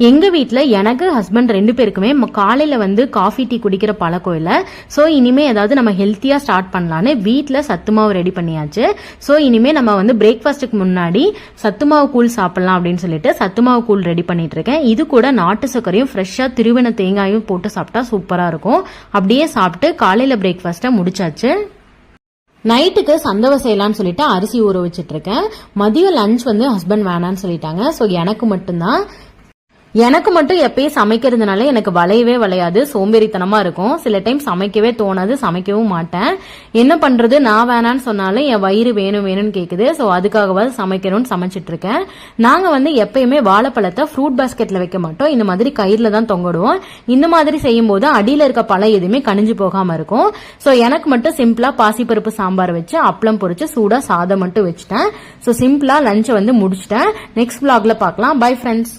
எங்க வீட்ல எனக்கு ஹஸ்பண்ட் 2 பேருக்குமே காலையில வந்து காஃபி டீ குடிக்கிற பழக்கம் இல்ல. சோ இனிமே ஏதாவது நம்ம ஹெல்த்தியா ஸ்டார்ட் பண்ணலான்னு வீட்ல சத்து மாவு ரெடி பண்ணியாச்சு. சோ இனிமே நம்ம வந்து பிரேக்ஃபாஸ்ட்டுக்கு முன்னாடி சத்து மாவு கூழ் சாப்பிடலாம் அப்படின்னு சொல்லிட்டு சத்து மாவு கூழ் ரெடி பண்ணிட்டு இருக்கேன். இது கூட நாட்டு சர்க்கரையும் ஃப்ரெஷ்ஷா திருவின தேங்காயும் போட்டு சாப்பிட்டா சூப்பரா இருக்கும். அப்படியே சாப்பிட்டு காலையில பிரேக்ஃபாஸ்ட்டை முடிச்சாச்சு. நைட்டுக்கு சந்தவை செய்யலாம்னு சொல்லிட்டு அரிசி ஊற வச்சிட்டு இருக்கேன். மதியம் லஞ்ச் வந்து ஹஸ்பண்ட் வேணான்னு சொல்லிட்டாங்க. சோ எனக்கு மட்டும் எப்பயும் சமைக்கிறதுனால எனக்கு வளையாது, சோம்பேறித்தனமா இருக்கும். சில டைம் சமைக்கவே தோணாது, சமைக்கவும் மாட்டேன். என்ன பண்றது, நான் வேணான்னு சொன்னாலும் என் வயிறு வேணும்னு கேக்குது. சோ அதுக்காகவாது சமைக்கணும்னு சமைச்சிட்டு இருக்கேன். நாங்க வந்து எப்பயுமே வாழைப்பழத்தை ஃப்ரூட் பாஸ்கெட்ல வைக்க மாட்டோம், இந்த மாதிரி கயிறுல தான் தொங்கிடுவோம். இந்த மாதிரி செய்யும் போது அடியில இருக்க பழம் எதுவுமே கனிஞ்சு போகாம இருக்கும். சோ எனக்கு மட்டும் சிம்பிளா பாசிப்பருப்பு சாம்பார் வச்சு அப்பளம் பொரிச்சு சூடா சாதம் மட்டும் வச்சுட்டேன். சோ சிம்பிளா லஞ்ச் வந்து முடிச்சிட்டேன். நெக்ஸ்ட் vlogல பார்க்கலாம். Bye friends.